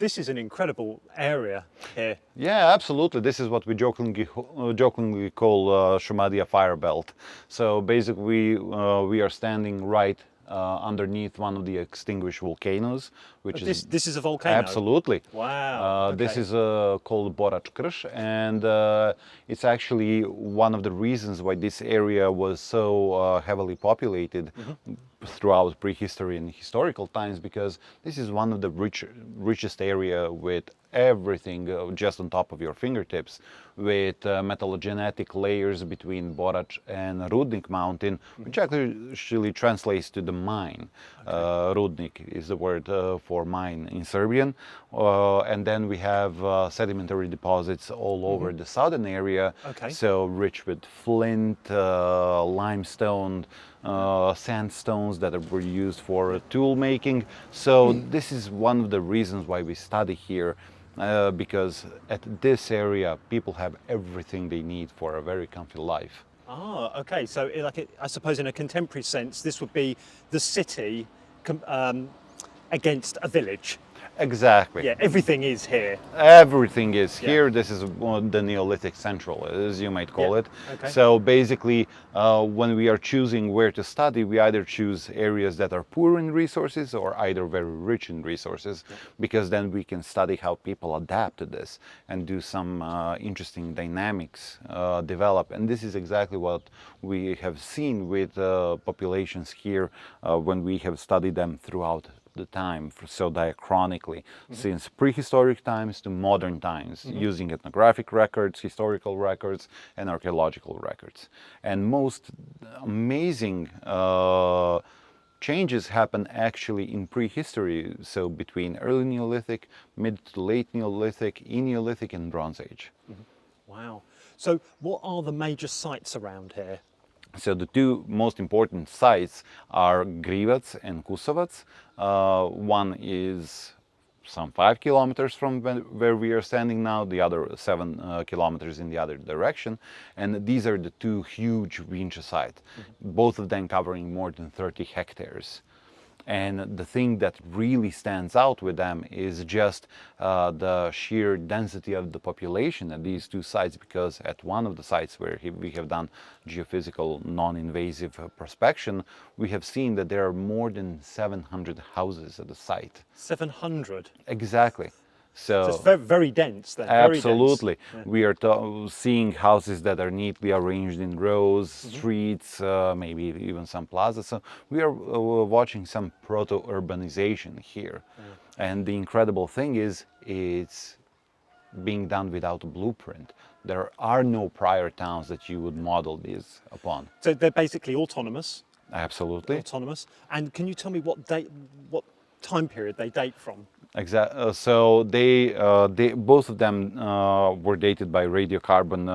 this is an incredible area here. Yeah, absolutely. This is what we jokingly call Shumadia fire belt. So basically, we are standing right underneath one of the extinguished volcanoes, which This is a volcano? Absolutely. Wow. Okay. This is called Borac Krš, and it's actually one of the reasons why this area was so heavily populated throughout prehistory and historical times, because this is one of the richest area with everything just on top of your fingertips, with metallogenetic layers between Borac and Rudnik mountain, which actually translates to the mine. Rudnik is the word for mine in Serbian. And then we have sedimentary deposits all over the southern area, so rich with flint, limestone, sandstones that were used for tool making. So this is one of the reasons why we study here, because at this area people have everything they need for a very comfy life. Ah, okay. So, I suppose in a contemporary sense, this would be the city against a village. Exactly. Yeah, everything is here. Everything is here. This is the Neolithic Central, as you might call it. Okay. So basically, when we are choosing where to study, we either choose areas that are poor in resources or either very rich in resources, because then we can study how people adapt to this and do some interesting dynamics develop. And this is exactly what we have seen with populations here when we have studied them throughout the time, so diachronically, since prehistoric times to modern times, using ethnographic records, historical records, and archaeological records. And most amazing changes happen actually in prehistory, so between early Neolithic, mid to late Neolithic, Neolithic, and Bronze Age. Wow. So what are the major sites around here? So the two most important sites are Grivats and Cusats. One is some 5 kilometers from where we are standing now, the other 7 kilometers in the other direction. And these are the two huge Vinča sites, both of them covering more than 30 hectares. And the thing that really stands out with them is just the sheer density of the population at these two sites, because at one of the sites where we have done geophysical non-invasive prospection, we have seen that there are more than 700 houses at the site. 700? Exactly. So it's very, very dense then. Absolutely. Very dense. We are seeing houses that are neatly arranged in rows, streets, maybe even some plazas. So we are watching some proto-urbanization here. And the incredible thing is, it's being done without a blueprint. There are no prior towns that you would model these upon. So they're basically autonomous? Absolutely. Autonomous. And can you tell me what time period they date from? Exactly. So they both of them were dated by radiocarbon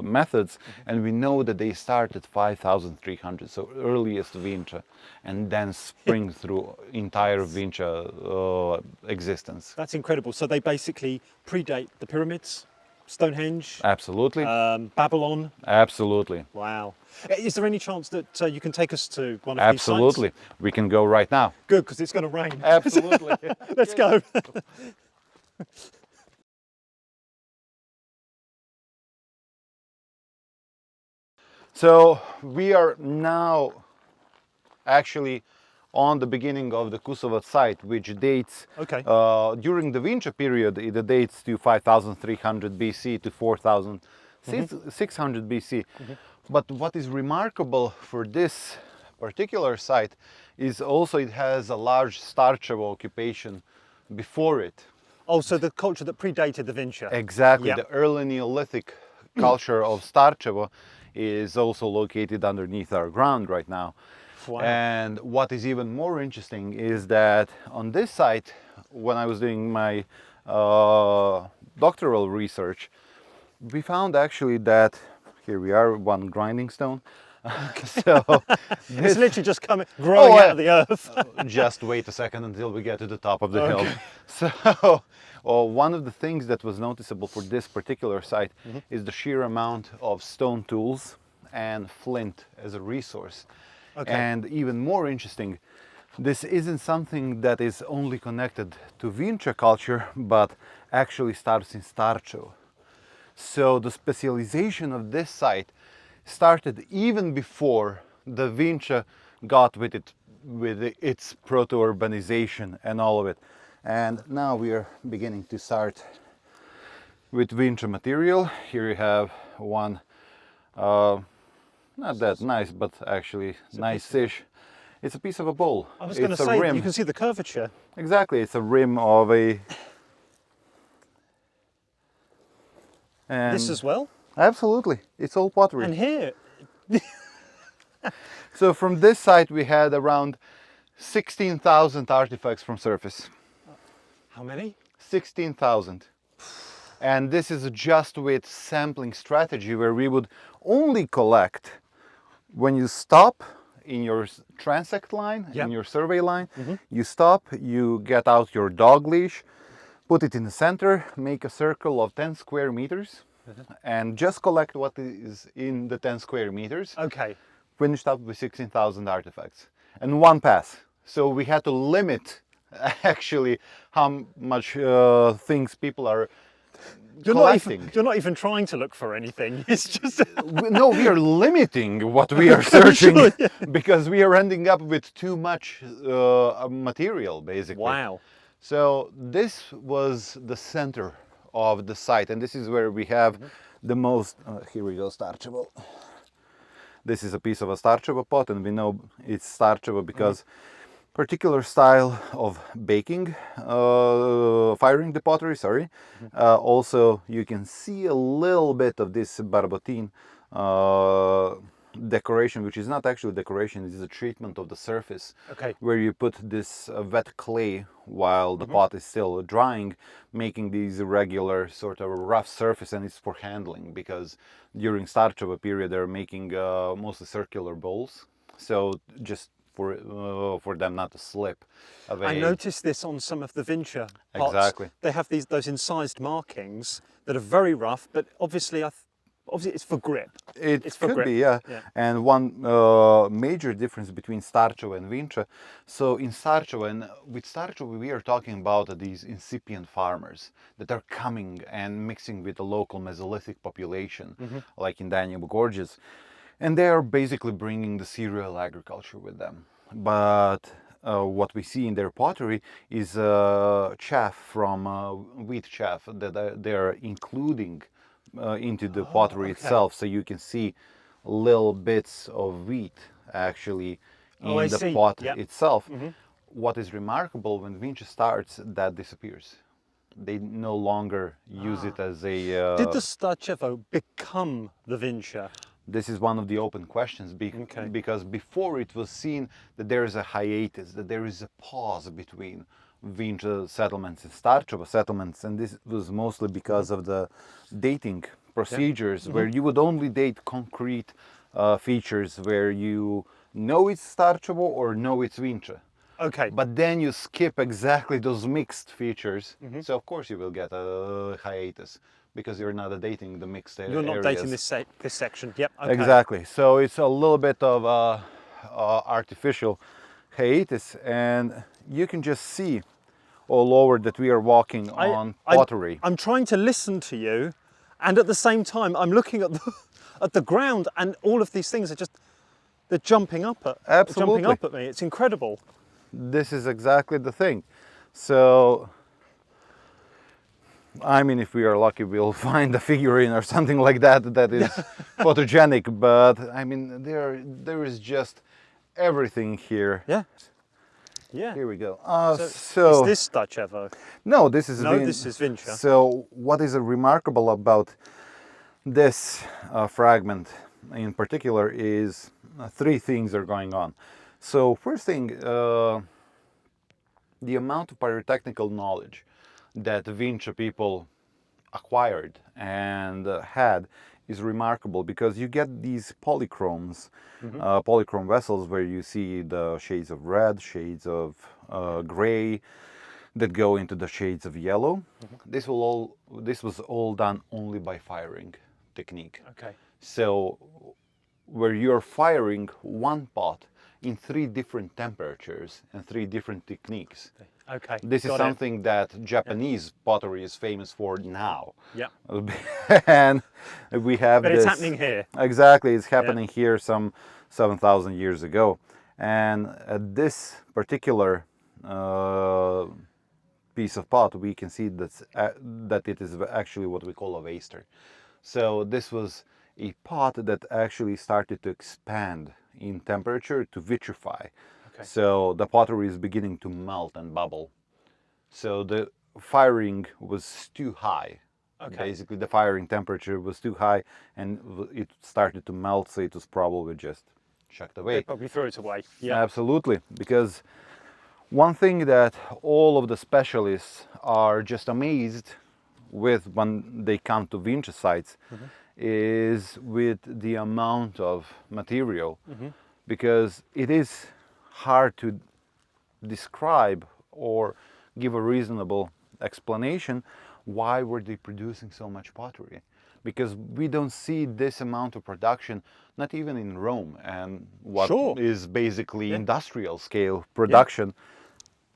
methods, and we know that they start at 5,300, so earliest Vinča, and then spring through entire Vinča existence. That's incredible. So they basically predate the pyramids, Stonehenge. Absolutely. Babylon. Absolutely. Wow. Is there any chance that you can take us to one of these sites? Absolutely. We can go right now. Good, because it's going to rain. Absolutely. Let's go. So we are now actually on the beginning of the Cusats site, which dates during the Vinča period. It dates to 5,300 BC to 4,600 BC. But what is remarkable for this particular site is also it has a large Starčevo occupation before it. Oh, so the culture that predated the Vinča. Exactly. The early Neolithic culture of Starčevo is also located underneath our ground right now. Wow. And what is even more interesting is that on this site, when I was doing my doctoral research, we found actually that, here we are, one grinding stone. So it's literally just growing out of the earth. Just wait a second until we get to the top of the hill. So one of the things that was noticeable for this particular site is the sheer amount of stone tools and flint as a resource. And even more interesting, This isn't something that is only connected to Vinča culture, but actually starts in Starčevo. So the specialization of this site started even before the Vinča got with its proto-urbanization and all of it. And now we are beginning to start with Vinča material. Here you have one, not that nice, but actually nice-ish. It's a piece of a bowl. I was going to say, you can see the curvature. Exactly, it's a rim of a... And this as well? Absolutely, it's all pottery. And here... So from this site we had around 16,000 artifacts from surface. How many? 16,000. And this is just with sampling strategy, where we would only collect when you stop in your transect line, in your survey line, you stop, you get out your dog leash, put it in the center, make a circle of 10 square meters, and just collect what is in the 10 square meters. Okay. Finished up with 16,000 artifacts. And one pass. So we had to limit actually how much things people are collecting. You're not even trying to look for anything. It's just... No, we are limiting what we are searching. Sure, yeah. Because we are ending up with too much material, basically. Wow. So this was the center of the site, and this is where we have the most... here we go, Starčevo. This is a piece of a Starčevo pot, and we know it's Starčevo because particular style of baking, firing the pottery, sorry. Also, you can see a little bit of this barbotin decoration, which is not actually decoration, it is a treatment of the surface. Okay. Where you put this wet clay while the pot is still drying, making these irregular sort of rough surface, and it's for handling, because during Starčevo period they're making mostly circular bowls. So just for them not to slip away. I noticed this on some of the Vinča pots. Exactly. They have those incised markings that are very rough, but obviously it's for grip. It's for could grip. be, yeah. Yeah. And one major difference between Starčevo and Vinča. So in Starčevo, and with Starčevo we are talking about these incipient farmers that are coming and mixing with the local Mesolithic population, like in Danube Gorges. And they are basically bringing the cereal agriculture with them. But what we see in their pottery is chaff from wheat chaff that they are including into the pottery itself. So you can see little bits of wheat actually in the pot itself. What is remarkable, when Vinča starts, that disappears. They no longer use it as a... Did the Starčevo become the Vinča? This is one of the open questions, because before it was seen that there is a hiatus, that there is a pause between Vinča settlements and Starčevo settlements, and this was mostly because of the dating procedures, where you would only date concrete features where you know it's Starčevo or know it's Vinča. Okay. But then you skip exactly those mixed features, so of course you will get a hiatus, because you're not dating the mixed areas. You're not dating this section. Yep. Okay. Exactly. So it's a little bit of artificial hiatus, and you can just see all over that we are walking on pottery. I'm trying to listen to you, and at the same time I'm looking at the ground, and all of these things are they're jumping up at me. It's incredible. This is exactly the thing. So I mean, if we are lucky, we'll find a figurine or something like that is photogenic. But I mean, there is just everything here. Yeah. Yeah. Here we go. So is this Starčevo? No, this is this is Vinča. So what is remarkable about this fragment in particular is three things are going on. So first thing, the amount of pyrotechnical knowledge that Vinča people acquired and had is remarkable, because you get these polychromes, polychrome vessels where you see the shades of red, shades of gray that go into the shades of yellow. This was all done only by firing technique. Okay. So where you're firing one pot, in 3 different temperatures and 3 different techniques. Okay. This is got it. something that Japanese pottery is famous for now. Yeah. And we have But this. it's happening here. Exactly, it's happening here some 7,000 years ago. And at this particular piece of pot, we can see that it is actually what we call a waster. So this was a pot that actually started to expand in temperature to vitrify. Okay. So the pottery is beginning to melt and bubble. So the firing was too high. Okay. Basically, the firing temperature was too high, and it started to melt. So it was probably just chucked away. They probably threw it away. Yeah. Absolutely, because one thing that all of the specialists are just amazed with when they come to Vinča sites is with the amount of material, because it is hard to describe or give a reasonable explanation why were they producing so much pottery, because we don't see this amount of production not even in Rome and what is basically industrial scale production,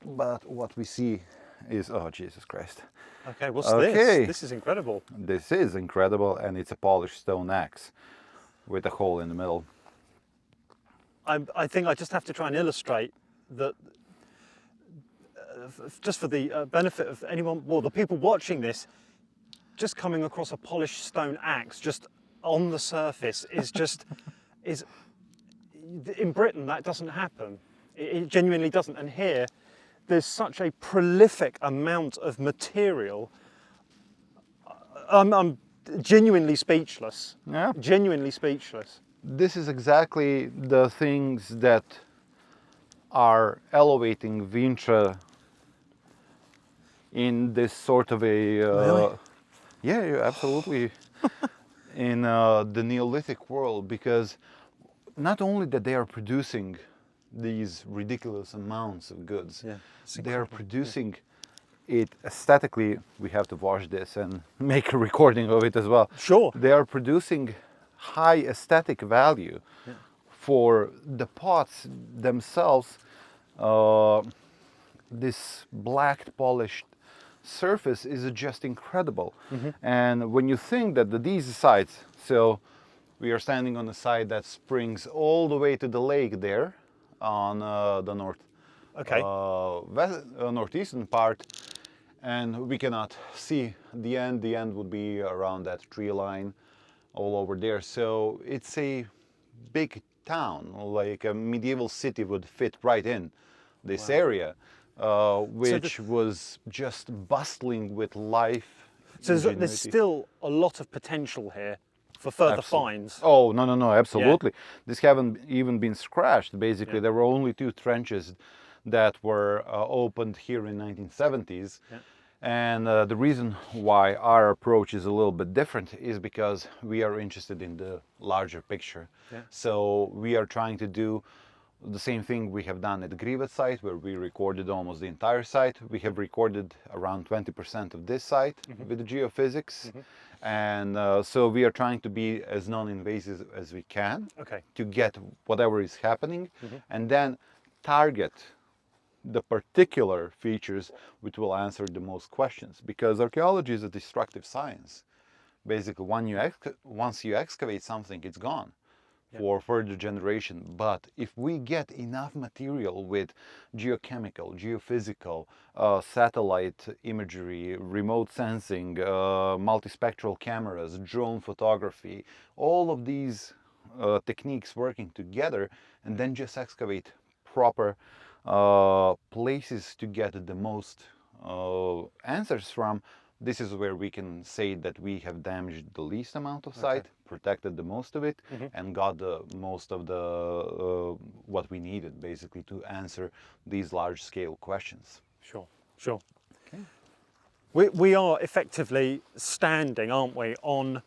but what we see is, oh Jesus Christ. Okay, what's this? This is incredible. This is incredible, and it's a polished stone axe with a hole in the middle. I think I just have to try and illustrate that, just for the benefit of anyone, well, the people watching this, just coming across a polished stone axe just on the surface is just, in Britain that doesn't happen. It genuinely doesn't. And here, there's such a prolific amount of material. I'm genuinely speechless. Yeah. Genuinely speechless. This is exactly the things that are elevating Vinča in this sort of a... Really? Yeah, absolutely. In the Neolithic world, because not only that they are producing these ridiculous amounts of goods, they are producing it aesthetically. We have to wash this and make a recording of it as well. Sure. They are producing high aesthetic value for the pots themselves. This black polished surface is just incredible. And when you think that these sites, so we are standing on the side that springs all the way to the lake there on the northeastern part, and we cannot see the end. The end would be around that tree line all over there. So it's a big town, like a medieval city would fit right in this area. Which was just bustling with life. So there's still a lot of potential here for further finds. Oh, no, absolutely. This haven't even been scratched. Basically, there were only 2 trenches that were opened here in 1970s. And the reason why our approach is a little bit different is because we are interested in the larger picture. So we are trying to do the same thing we have done at the Cusats site, where we recorded almost the entire site. We have recorded around 20% of this site with the geophysics. And so we are trying to be as non-invasive as we can to get whatever is happening, and then target the particular features which will answer the most questions. Because archaeology is a destructive science. Basically, once you excavate something, it's gone for further generation. But if we get enough material with geochemical, geophysical, satellite imagery, remote sensing, multispectral cameras, drone photography, all of these techniques working together, and then just excavate proper places to get the most answers from, this is where we can say that we have damaged the least amount of site, protected the most of it, and got the most of the what we needed, basically, to answer these large-scale questions. Sure. We are effectively standing, aren't we, on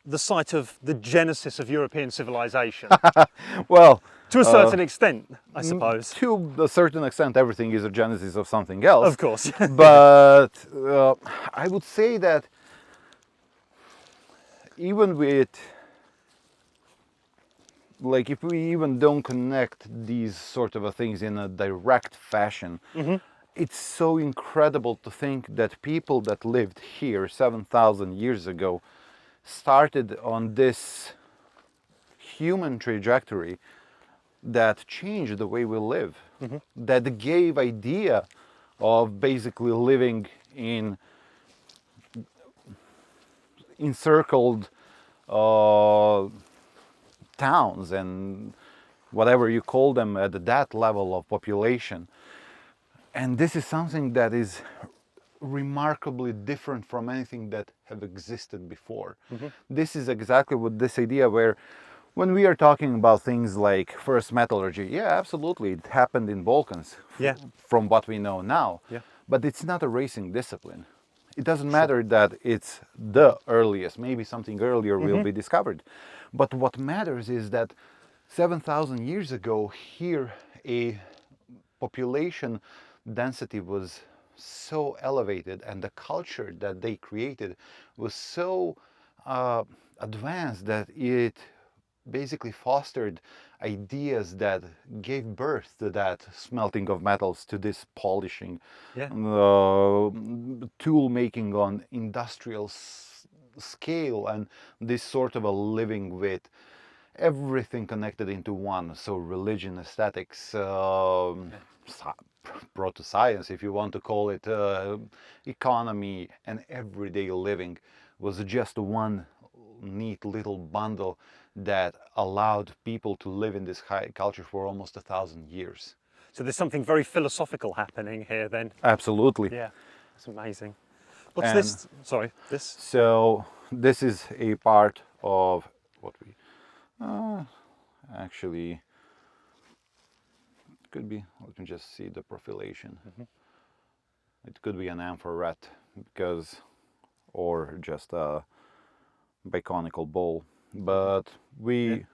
the site of the genesis of European civilization. Well, to a certain extent, I suppose. To a certain extent, everything is a genesis of something else. Of course. But I would say that even with like if we even don't connect these sort of things in a direct fashion, it's so incredible to think that people that lived here 7,000 years ago started on this human trajectory that changed the way we live, that gave idea of basically living in encircled towns and whatever you call them at that level of population. And this is something that is remarkably different from anything that have existed before. This is exactly what this idea where when we are talking about things like first metallurgy, yeah, absolutely, it happened in Balkans from what we know now. But it's not a racing discipline. It doesn't matter that it's the earliest, maybe something earlier will be discovered. But what matters is that 7,000 years ago, here a population density was so elevated and the culture that they created was so advanced that it basically fostered ideas that gave birth to that smelting of metals, to this polishing, tool making on industrial scale, and this sort of a living with everything connected into one. So religion, aesthetics, proto-science, if you want to call it, economy, and everyday living was just one neat little bundle that allowed people to live in this high culture for almost 1,000 years. So there's something very philosophical happening here then. Absolutely. Yeah, it's amazing. What's this? Sorry, this? So this is a part of what we actually could be, let me just see the profilation. It could be an amphoret because, or just a biconical bowl, but we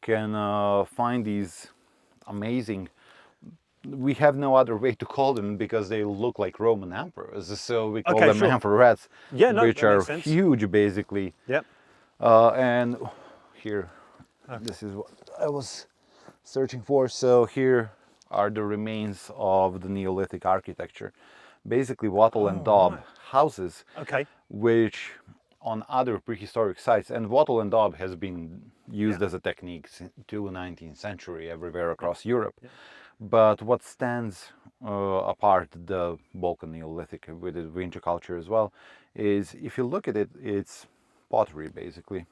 can find these amazing, we have no other way to call them because they look like Roman emperors, so we call them amphorets, which are huge basically. And here, this is what I was searching for. So here are the remains of the Neolithic architecture, basically wattle and daub houses, which on other prehistoric sites, and wattle and daub has been used as a technique to the 19th century everywhere across Europe. But what stands apart the Balkan Neolithic with the Vinča culture as well is, if you look at it, it's pottery basically,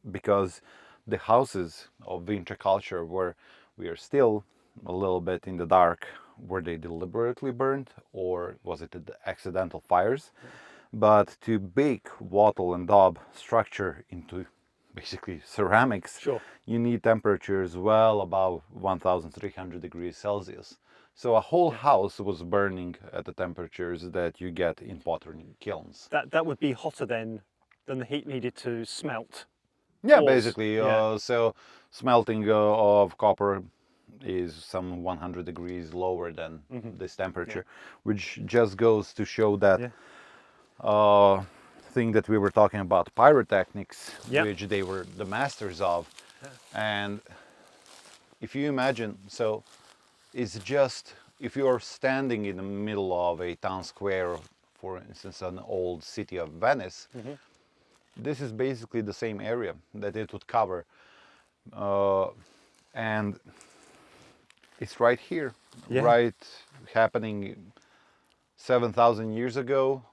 because the houses of Vinča culture, where we are still a little bit in the dark, were they deliberately burned or was it accidental fires? But to bake wattle and daub structure into basically ceramics, you need temperatures well above 1,300 degrees Celsius. So a whole house was burning at the temperatures that you get in pottery kilns. That would be hotter than the heat needed to smelt. Yeah, basically. So smelting of copper is some 100 degrees lower than this temperature, which just goes to show that thing that we were talking about, pyrotechnics, which they were the masters of. And if you imagine, so it's just, if you're standing in the middle of a town square, for instance, an old city of Venice, this is basically the same area that it would cover. And it's right here, right, happening 7,000 years ago,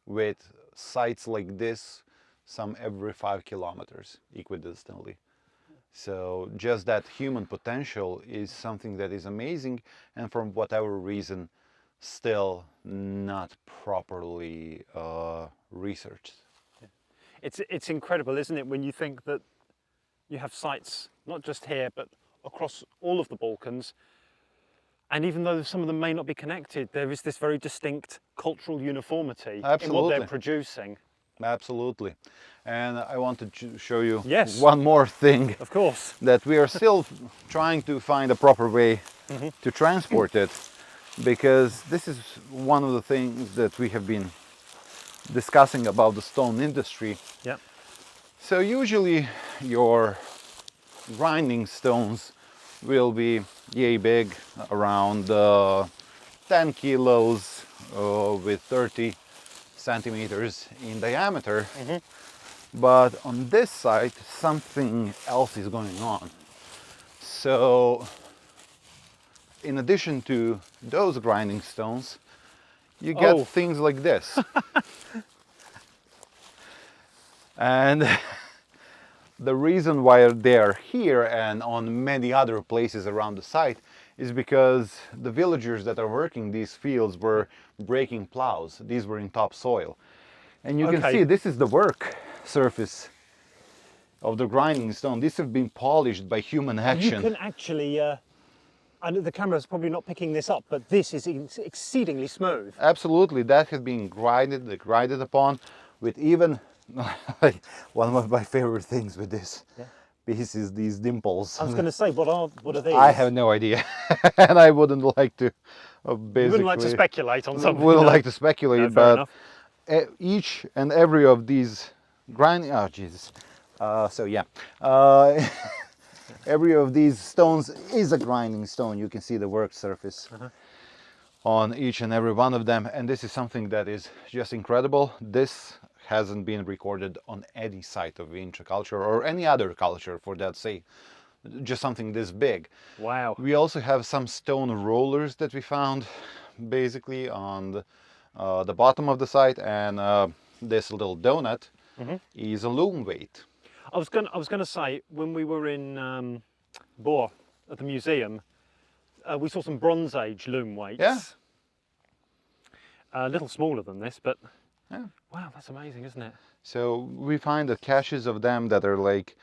with sites like this, some every 5 kilometers equidistantly. So just that human potential is something that is amazing, and for whatever reason, still not properly researched. It's incredible, isn't it, when you think that you have sites, not just here, but across all of the Balkans, and even though some of them may not be connected, there is this very distinct cultural uniformity in what they're producing. Absolutely. And I wanted to show you one more thing. Of course. That we are still trying to find a proper way to transport it, because this is one of the things that we have been discussing about the stone industry. So usually your grinding stones will be yay big, around 10 kilos with 30 centimeters in diameter. But on this side, something else is going on. So, in addition to those grinding stones, you get things like this. And the reason why they're here and on many other places around the site is because the villagers that are working these fields were breaking plows. These were in topsoil. And you can see this is the work surface of the grinding stone. These have been polished by human action. You can actually, and the camera's probably not picking this up, but this is exceedingly smooth. Absolutely, that has been grinded upon with even one of my favorite things with this piece is these dimples. I was going to say, what are these? I have no idea, and I wouldn't like to. You wouldn't like to speculate on something. Wouldn't like to speculate, no, but each and every of these grinding. Oh Jesus! So yeah, every of these stones is a grinding stone. You can see the work surface on each and every one of them, and this is something that is just incredible. This hasn't been recorded on any site of Vinča culture or any other culture for that sake. Just something this big. Wow. We also have some stone rollers that we found basically on the bottom of the site, and this little donut is a loom weight. I was going to say, when we were in Bor at the museum, we saw some Bronze Age loom weights. Yeah. A little smaller than this, but wow, that's amazing, isn't it? So we find the caches of them that are like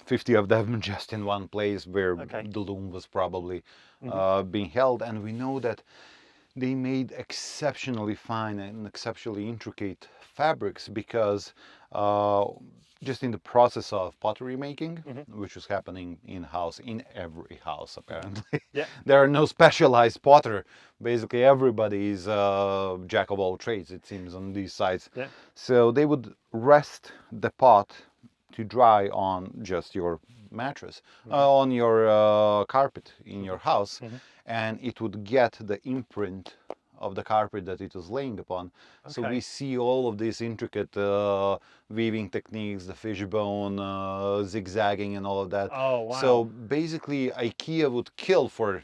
50 of them just in one place where the loom was probably being held, and we know that they made exceptionally fine and exceptionally intricate fabrics because just in the process of pottery making, which was happening in-house in every house apparently. There are no specialized potter. Basically everybody is jack of all trades, it seems, on these sites. So they would rest the pot to dry on just your mattress, on your carpet in your house, and it would get the imprint of the carpet that it was laying upon. So we see all of these intricate weaving techniques, the fishbone, zigzagging and all of that. Oh, wow. So basically IKEA would kill for,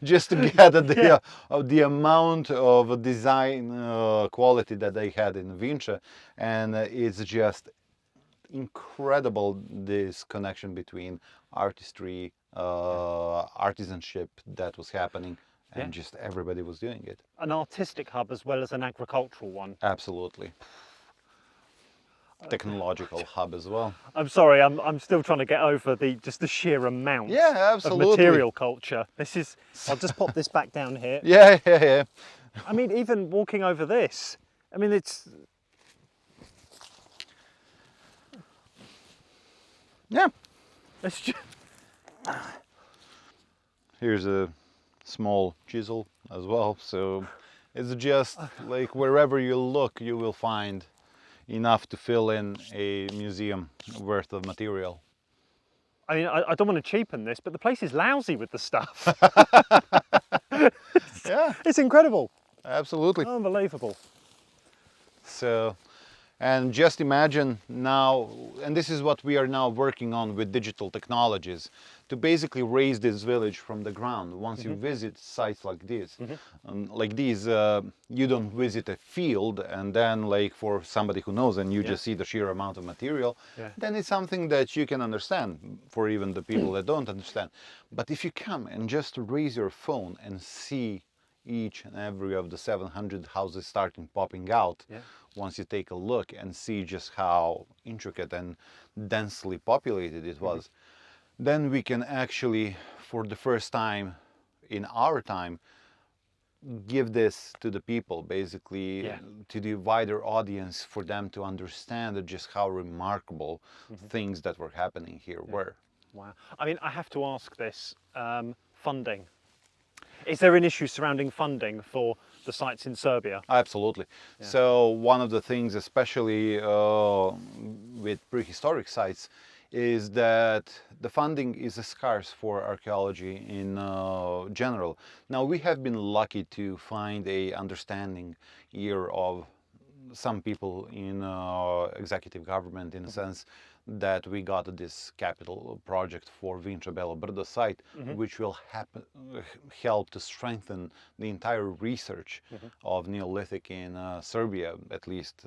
just to get the amount of design quality that they had in Vinča. And it's just incredible, this connection between artistry, artisanship that was happening, and just everybody was doing it. An artistic hub as well as an agricultural one. Absolutely. Technological hub as well. I'm sorry, I'm still trying to get over the sheer amount of material culture. This is, I'll just pop this back down here. Yeah. I mean, even walking over this, I mean, it's... Yeah. It's just... Here's a small chisel as well, so it's just like wherever you look you will find enough to fill in a museum worth of material. I mean, I don't want to cheapen this, but the place is lousy with the stuff. It's incredible. Absolutely. Unbelievable. So, and just imagine now, and this is what we are now working on with digital technologies, to basically raise this village from the ground. Once you visit sites like this, you don't visit a field and then, like, for somebody who knows and you just see the sheer amount of material, then it's something that you can understand for even the people that don't understand. But if you come and just raise your phone and see each and every of the 700 houses starting popping out, once you take a look and see just how intricate and densely populated it was, then we can actually, for the first time in our time, give this to the people, basically to the wider audience, for them to understand just how remarkable things that were happening here were. Wow. I mean, I have to ask this, funding. Is there an issue surrounding funding for the sites in Serbia? Absolutely. So one of the things, especially with prehistoric sites, is that the funding is scarce for archaeology in general. Now, we have been lucky to find a understanding ear of some people in executive government, in a sense that we got this capital project for Vinča site, which will help to strengthen the entire research of Neolithic in Serbia, at least,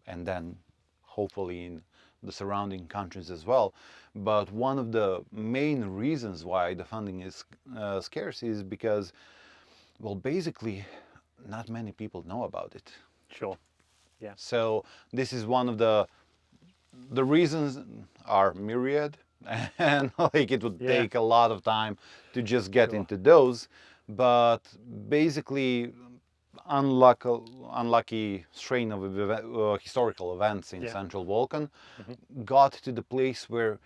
and then hopefully in the surrounding countries as well. But one of the main reasons why the funding is scarce is because, well, basically, not many people know about it. Sure. Yeah. So this is one of the reasons are myriad, and like it would take a lot of time to just get into those. But basically, unlucky strain of historical events in Central Balkan got to the place where,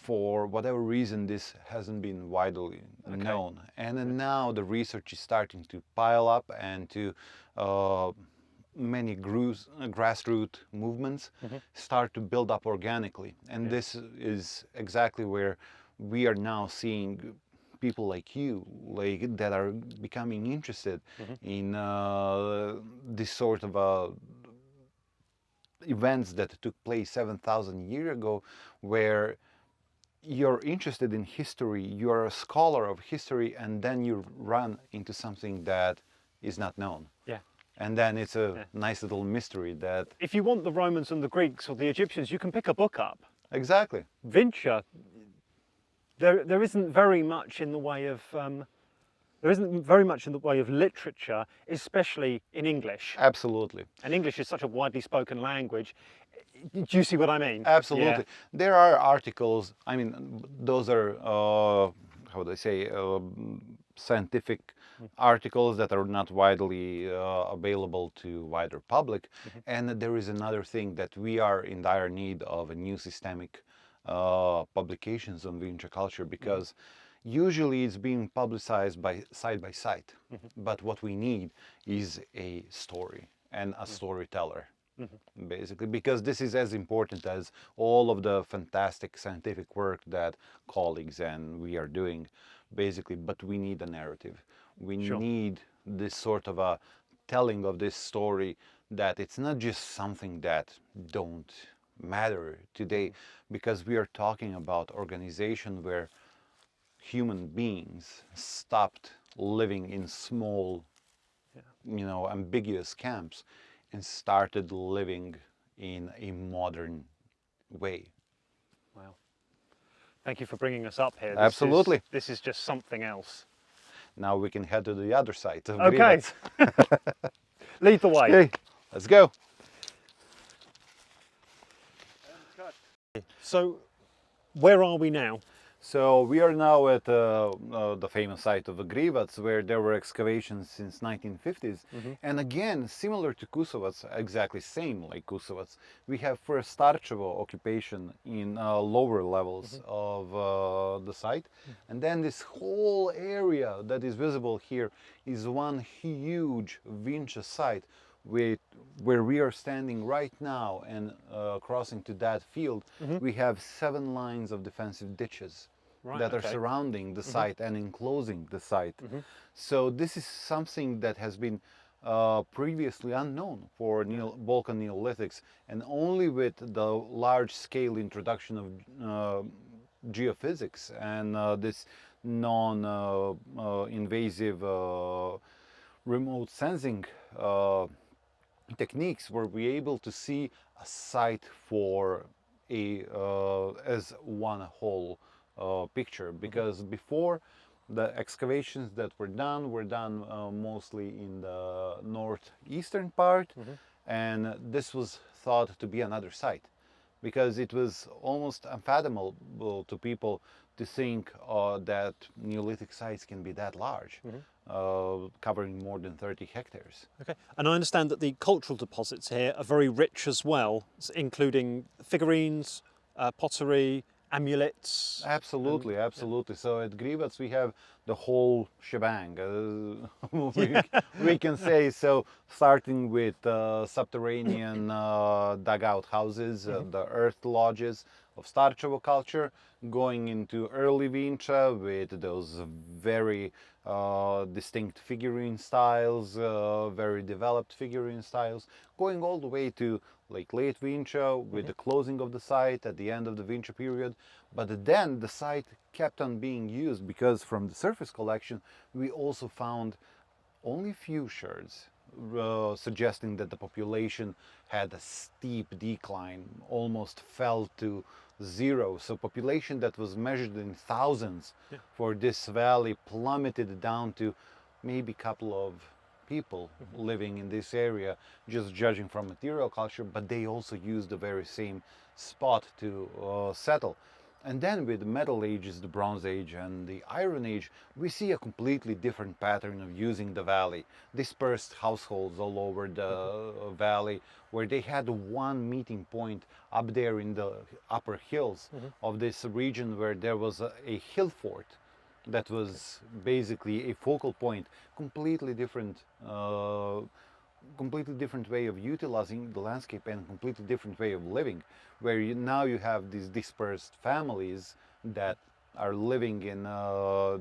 for whatever reason, this hasn't been widely known. And then now the research is starting to pile up, and to many grassroots movements start to build up organically. And this is exactly where we are now seeing people like you, like that are becoming interested in this sort of events that took place 7,000 years ago, where you're interested in history, you're a scholar of history, and then you run into something that is not known. Yeah. And then it's a nice little mystery that... If you want the Romans and the Greeks or the Egyptians, you can pick a book up. Exactly. Vinča, there isn't very much in the way of literature, especially in English. Absolutely. And English is such a widely spoken language. Do you see what I mean? Absolutely. Yeah. There are articles, I mean, those are, how do I say, scientific articles that are not widely available to wider public. And there is another thing, that we are in dire need of a new systemic publications on Vinča culture, because usually it's being publicized by site. But what we need is a story and a storyteller. Basically, because this is as important as all of the fantastic scientific work that colleagues and we are doing, basically. But we need a narrative. We need this sort of a telling of this story, that it's not just something that don't matter today, because we are talking about organization where human beings stopped living in small, you know, ambiguous camps, and started living in a modern way. Wow. Thank you for bringing us up here. Absolutely. This is just something else. Now we can head to the other side of Okay. Lead the way. Okay, let's go. So, where are we now? So we are now at the famous site of Cusats, where there were excavations since 1950s. And again, similar to Cusats, exactly same like Cusats, we have first Starčevo occupation in lower levels of the site. And then this whole area that is visible here is one huge Vinča site, where we are standing right now, and crossing to that field, we have 7 lines of defensive ditches that are surrounding the site and enclosing the site. So this is something that has been previously unknown for Balkan Neolithics, and only with the large-scale introduction of geophysics and this non-invasive remote sensing techniques were we able to see a site for as one whole picture. Because before, the excavations that were done mostly in the northeastern part, and this was thought to be another site, because it was almost unfathomable to people to think that Neolithic sites can be that large. Covering more than 30 hectares. Okay, and I understand that the cultural deposits here are very rich as well, including figurines, pottery, amulets. Absolutely, absolutely. So at Cusats we have the whole shebang, we can say. So starting with subterranean dugout houses, the earth lodges, of Starčevo culture, going into early Vinča with those very distinct figurine styles, very developed figurine styles, going all the way to like late Vinča with the closing of the site at the end of the Vinča period. But then the site kept on being used because from the surface collection we also found only few shards suggesting that the population had a steep decline, almost fell to zero. So population that was measured in thousands for this valley plummeted down to maybe a couple of people living in this area, just judging from material culture, but they also used the very same spot to settle. And then with the Metal Ages, the Bronze Age and the Iron Age, we see a completely different pattern of using the valley. Dispersed households all over the valley, where they had one meeting point up there in the upper hills of this region, where there was a hill fort that was basically a focal point, completely different way of utilizing the landscape and completely different way of living, where now you have these dispersed families that are living in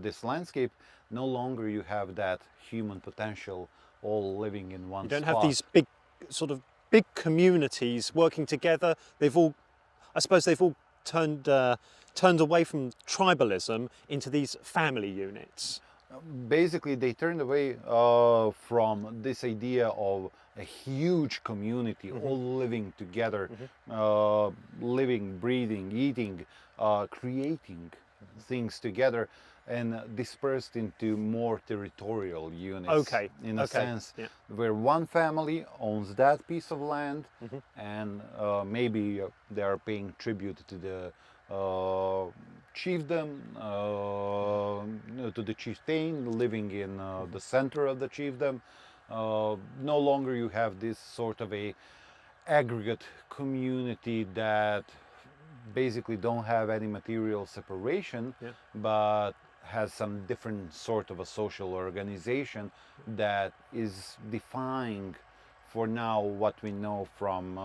this landscape. No longer you have that human potential all living in one spot. You don't have these big sort of big communities working together. They've all, I suppose they've all turned away from tribalism into these family units. Basically, they turned away from this idea of a huge community all living together, living, breathing, eating, creating things together, and dispersed into more territorial units. In a sense, where one family owns that piece of land, and maybe they are paying tribute to the chiefdom, to the chieftain living in the center of the chiefdom. No longer you have this sort of a aggregate community that basically don't have any material separation, but has some different sort of a social organization that is defying for now what we know from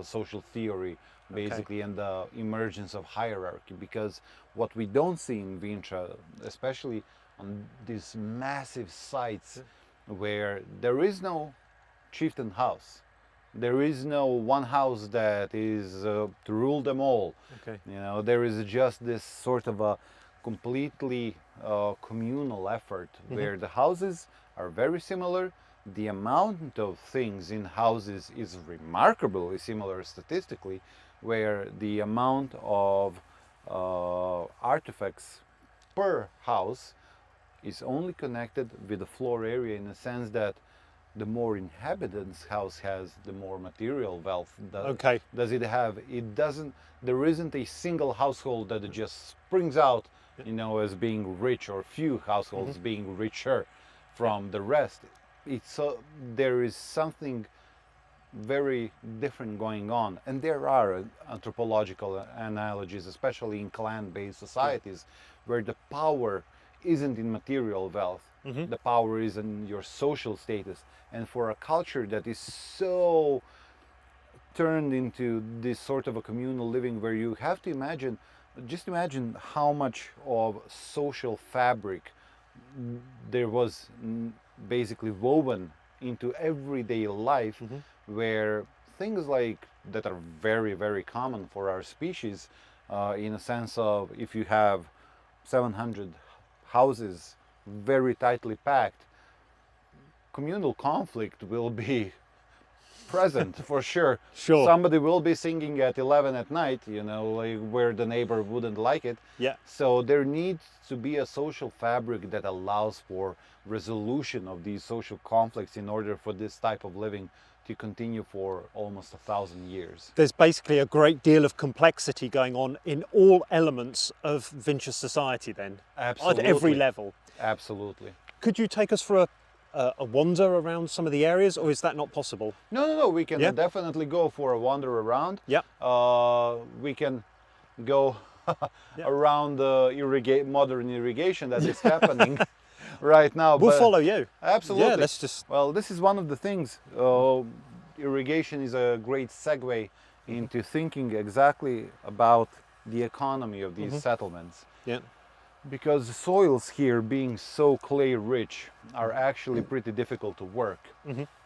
social theory, basically, and the emergence of hierarchy. Because what we don't see in Vinča, especially on these massive sites where there is no chieftain house, there is no one house that is to rule them all. You know, there is just this sort of a completely communal effort where the houses are very similar. The amount of things in houses is remarkably similar statistically, where the amount of artifacts per house is only connected with the floor area, in the sense that the more inhabitants house has, the more material wealth does it have. It doesn't, there isn't a single household that just springs out, you know, as being rich, or few households being richer from the rest. It's there is something very different going on, and there are anthropological analogies, especially in clan-based societies, where the power isn't in material wealth, the power is in your social status. And for a culture that is so turned into this sort of a communal living, where you have to imagine, just imagine how much of social fabric there was basically woven into everyday life, where things like that are very, very common for our species, in a sense of, if you have 700 houses very tightly packed, communal conflict will be present for sure. Somebody will be singing at 11 at night, you know, like where the neighbor wouldn't like it. So there needs to be a social fabric that allows for resolution of these social conflicts in order for this type of living to continue for almost 1,000 years. There's basically a great deal of complexity going on in all elements of Vinča society then. Absolutely. At every level. Absolutely. Could you take us for a wander around some of the areas, or is that not possible? No, we can definitely go for a wander around. We can go around the modern irrigation that is happening right now. We'll follow you. Absolutely. Yeah, let's just... Well, this is one of the things. Irrigation is a great segue into thinking exactly about the economy of these settlements. Yeah. Because the soils here, being so clay rich, are actually pretty difficult to work.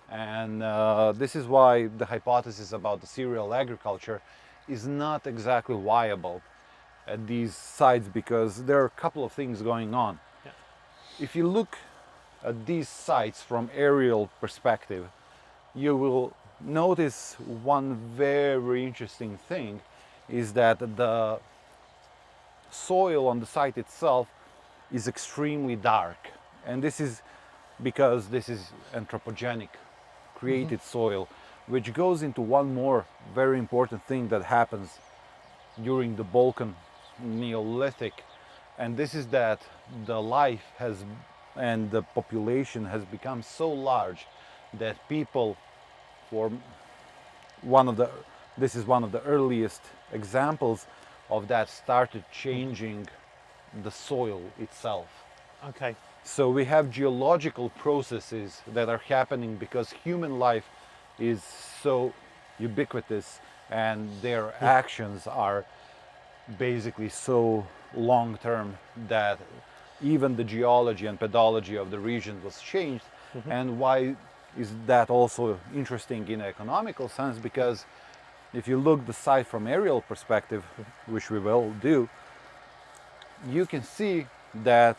And this is why the hypothesis about the cereal agriculture is not exactly viable at these sites, because there are a couple of things going on. Yeah. If you look at these sites from aerial perspective, you will notice one very interesting thing, is that the soil on the site itself is extremely dark, and this is because this is anthropogenic created soil, which goes into one more very important thing that happens during the Balkan Neolithic, and this is that the life has and the population has become so large that people, for this is one of the earliest examples of that, started changing the soil itself. Okay. So we have geological processes that are happening because human life is so ubiquitous and their actions are basically so long term that even the geology and pedology of the region was changed. And why is that also interesting in an economical sense? Because if you look the site from aerial perspective, which we will do, you can see that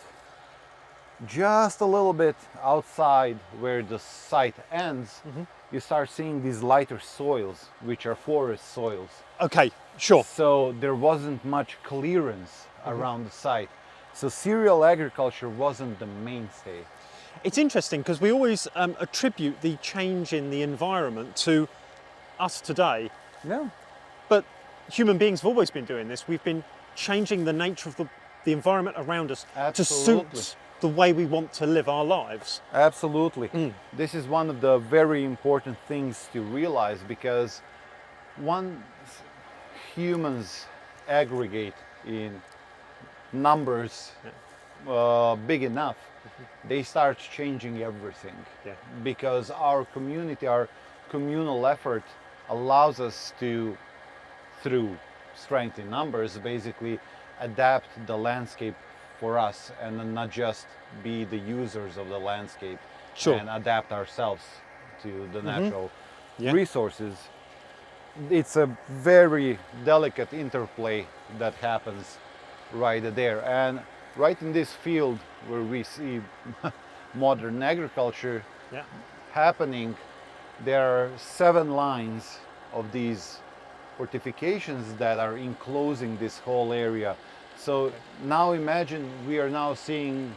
just a little bit outside where the site ends, you start seeing these lighter soils, which are forest soils. Okay, sure. So there wasn't much clearance around the site. So cereal agriculture wasn't the mainstay. It's interesting because we always attribute the change in the environment to us today, No. but human beings have always been doing this. We've been changing the nature of the environment around us to Absolutely. suit the way we want to live our lives. Absolutely. This is one of the very important things to realize, because once humans aggregate in numbers big enough, they start changing everything. Yeah. Because our community, our communal effort allows us to, through strength in numbers, basically adapt the landscape for us, and then not just be the users of the landscape. Sure. And adapt ourselves to the natural Yeah. resources. It's a very delicate interplay that happens right there. And right in this field where we see modern agriculture Yeah. happening, there are 7 lines of these fortifications that are enclosing this whole area. So now imagine we are now seeing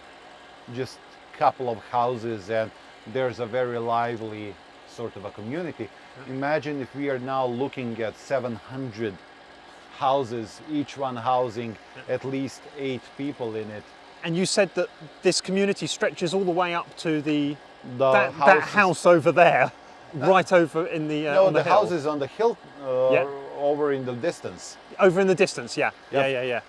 just a couple of houses and there's a very lively sort of a community. Imagine if we are now looking at 700 houses, each one housing at least 8 people in it. And you said that this community stretches all the way up to that houses- house over there, right over in the No, on the hill. houses on the hill Yeah. over in the distance. Over in the distance. Yeah. Yep. Yeah.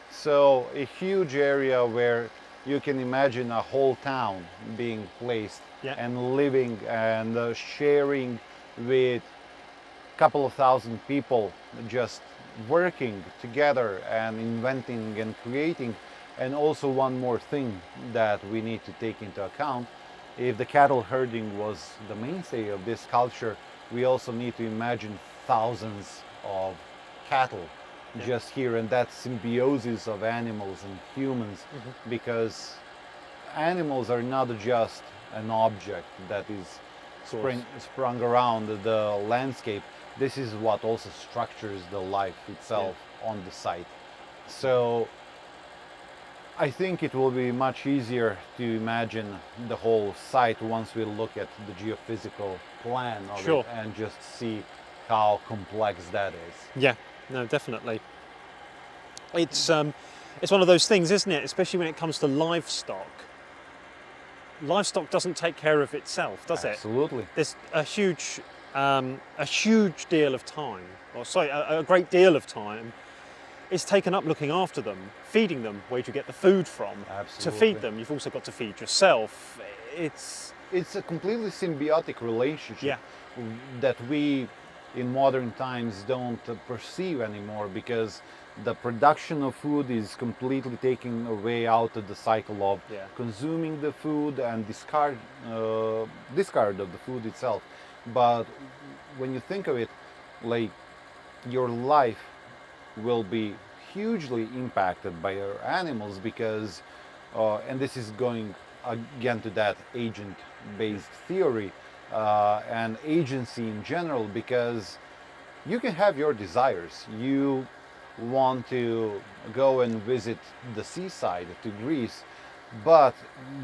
So a huge area where you can imagine a whole town being placed Yeah. and living and sharing with a couple of thousand people, just working together and inventing and creating. And also one more thing that we need to take into account: if the cattle herding was the mainstay of this culture, we also need to imagine thousands of cattle just here, and that symbiosis of animals and humans, because animals are not just an object that is sprung around the landscape. This is what also structures the life itself on the site. So I think it will be much easier to imagine the whole site once we look at the geophysical plan of Sure. it and just see how complex that is. Yeah. No, definitely. It's one of those things, isn't it? Especially when it comes to livestock. Livestock doesn't take care of itself, does it? Absolutely. There's a huge deal of time, or sorry, a great deal of time is taken up looking after them, feeding them. Where do you get the food from? Absolutely. To feed them, you've also got to feed yourself. It's a completely symbiotic relationship Yeah. that we in modern times don't perceive anymore, because The production of food is completely taking away out of the cycle of Yeah. consuming the food and discard of the food itself. But when you think of it, like, your life will be hugely impacted by your animals, because and this is going again to that agent-based theory and agency in general, because you can have your desires. You want to go and visit the seaside to Greece, but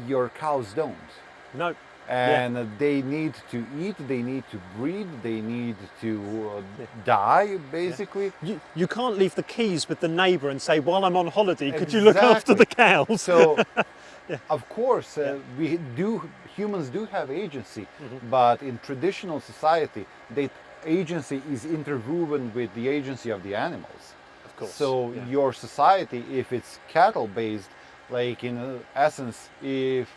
your cows don't. No. And they need to eat, they need to breed, they need to die, basically. You can't leave the keys with the neighbour and say, while I'm on holiday, could you look after Exactly. the cows? So, of course, humans do have agency, but in traditional society, the agency is interwoven with the agency of the animals. Of course. So your society, if it's cattle-based, like in essence, if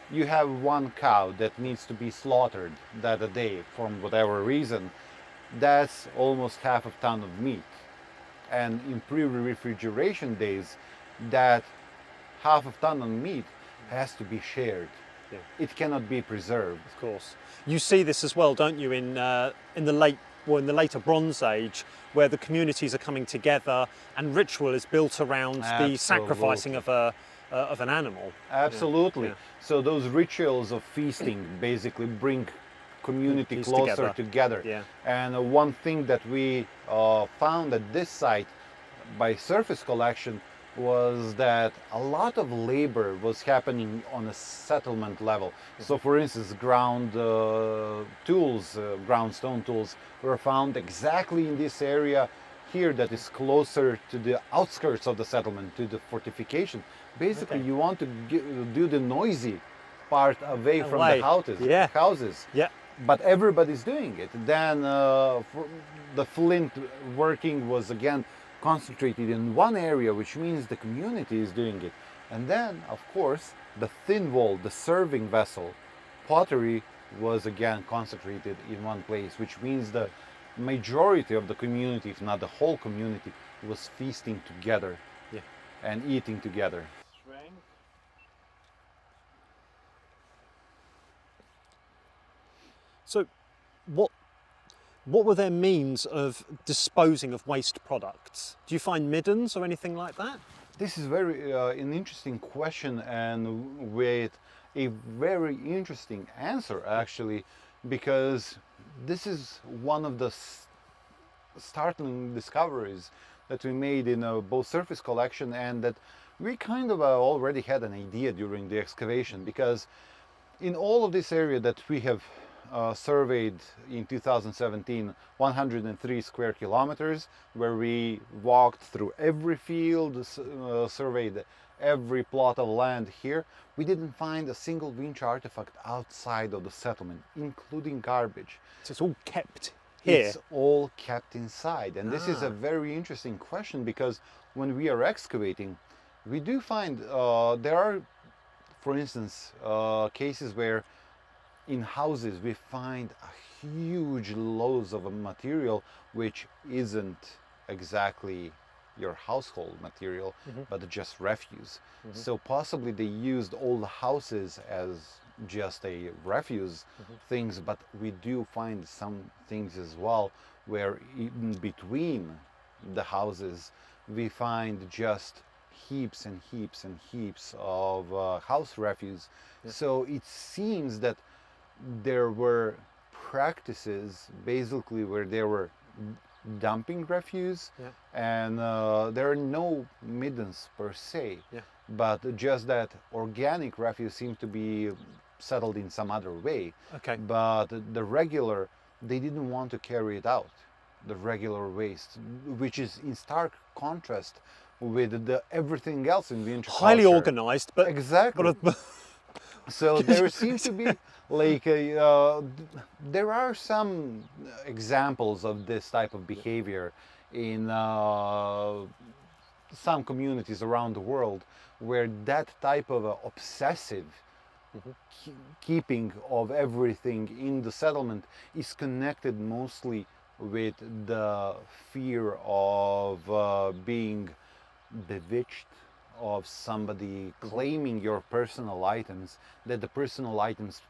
you have one cow that needs to be slaughtered that a day from whatever reason, that's almost half a ton of meat. And in pre-refrigeration days, that half a ton of meat has to be shared. Yeah. It cannot be preserved. Of course. You see this as well, don't you, in the later Bronze Age, where the communities are coming together and ritual is built around the sacrificing of an animal. Absolutely. Yeah. So those rituals of feasting basically bring community Piece closer together. Yeah. And one thing that we found at this site by surface collection was that a lot of labor was happening on a settlement level. So for instance, ground stone tools were found exactly in this area here that is closer to the outskirts of the settlement, to the fortification. Basically, you want to do the noisy part away from the houses. Yeah. But everybody's doing it. Then the flint working was again concentrated in one area, which means the community is doing it. And then, of course, the thin wall, the serving vessel, pottery was again concentrated in one place, which means the majority of the community, if not the whole community, was feasting together and eating together. So what were their means of disposing of waste products? Do you find middens or anything like that? This is very an interesting question, and with a very interesting answer actually, because this is one of the startling discoveries that we made in both surface collection, and that we kind of already had an idea during the excavation, because in all of this area that we have surveyed in 2017, 103 square kilometers, where we walked through every field, surveyed every plot of land here, we didn't find a single Vinča artifact outside of the settlement, including garbage. So it's all kept here? It's all kept inside. And this is a very interesting question, because when we are excavating, we do find there are, for instance, cases where in houses we find a huge loads of a material which isn't exactly your household material, but just refuse. So possibly they used all the houses as just a refuse things, but we do find some things as well where in between the houses we find just heaps and heaps and heaps of house refuse. So it seems that there were practices basically where they were dumping refuse, and there are no middens per se, but just that organic refuse seems to be settled in some other way. But the regular, they didn't want to carry it out, the regular waste, which is in stark contrast with the everything else in Vinča highly culture. organized, but exactly. So there seems to be like there are some examples of this type of behavior in some communities around the world, where that type of obsessive keeping of everything in the settlement is connected mostly with the fear of being bewitched, of somebody claiming your personal items, that the personal items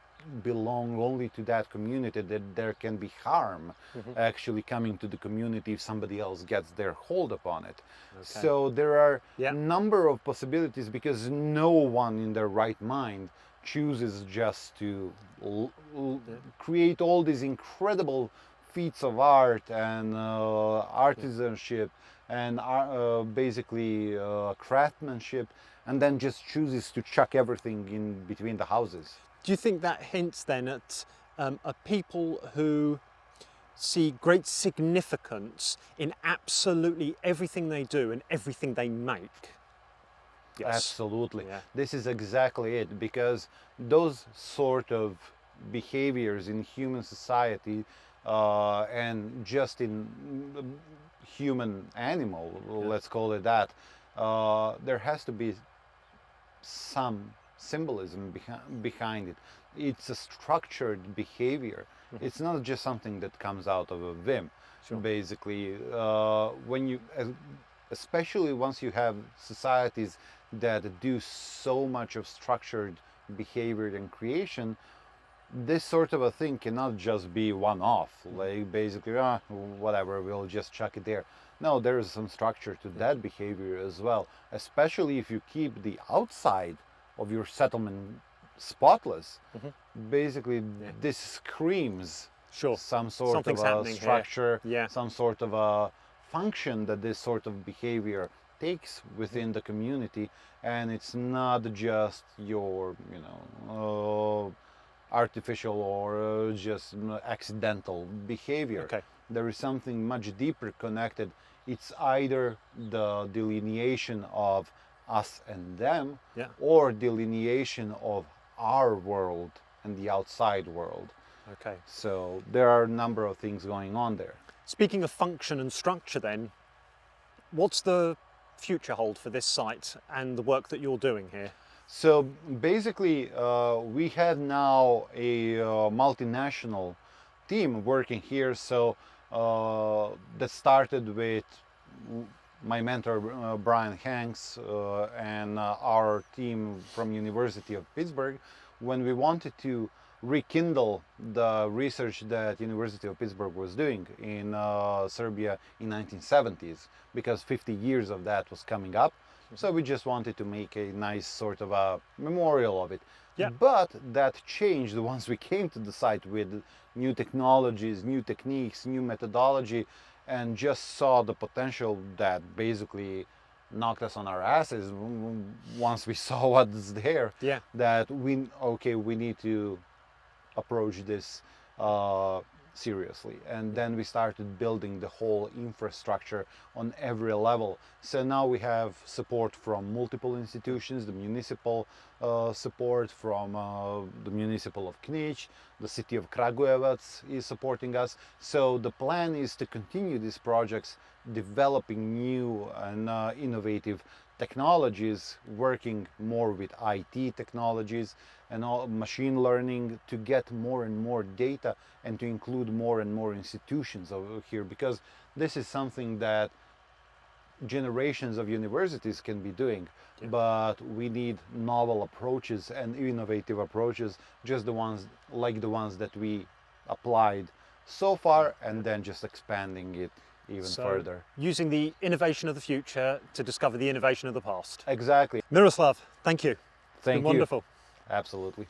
belong only to that community, that there can be harm actually coming to the community if somebody else gets their hold upon it. Okay. So there are Yeah. a number of possibilities, because no one in their right mind chooses just to create all these incredible feats of art and artisanship and basically craftsmanship, and then just chooses to chuck everything in between the houses. Do you think that hints then at a people who see great significance in absolutely everything they do and everything they make? Yes. Absolutely. Yeah. This is exactly it, because those sort of behaviors in human society and just in human animal, let's call it that, there has to be some symbolism behind it. It's a structured behavior. It's not just something that comes out of a whim. Sure. Basically, when you, especially once you have societies that do so much of structured behavior and creation, this sort of a thing cannot just be one-off, like basically whatever, we'll just chuck it there. No, there is some structure to that behavior as well, especially if you keep the outside of your settlement spotless. Basically, this screams Sure. some sort Something's of a happening structure, here. Yeah. some sort of a function that this sort of behavior takes within the community, and it's not just your, you know, artificial or just accidental behavior. Okay. There is something much deeper connected. It's either the delineation of us and them, Yeah. or delineation of our world and the outside world. Okay. So there are a number of things going on there. Speaking of function and structure then, what's the future hold for this site and the work that you're doing here? So basically, we have now a multinational team working here. So that started with my mentor Brian Hanks and our team from University of Pittsburgh, when we wanted to rekindle the research that University of Pittsburgh was doing in Serbia in 1970s, because 50 years of that was coming up. So we just wanted to make a nice sort of a memorial of it. Yeah. But that changed once we came to the site with new technologies, new techniques, new methodology, and just saw the potential that basically knocked us on our asses once we saw what's there. Yeah. That we need to approach this seriously, and then we started building the whole infrastructure on every level. So now we have support from multiple institutions, the municipal support from the municipal of Knić, the city of Kragujevac is supporting us. So the plan is to continue these projects, developing new and innovative technologies, working more with IT technologies and all machine learning, to get more and more data and to include more and more institutions over here, because this is something that generations of universities can be doing. Yeah. But we need novel approaches and innovative approaches, just the ones like the ones that we applied so far, and then just expanding it even further. Using the innovation of the future to discover the innovation of the past. Exactly. Miroslav, thank you. It's Thank been you. wonderful. Absolutely.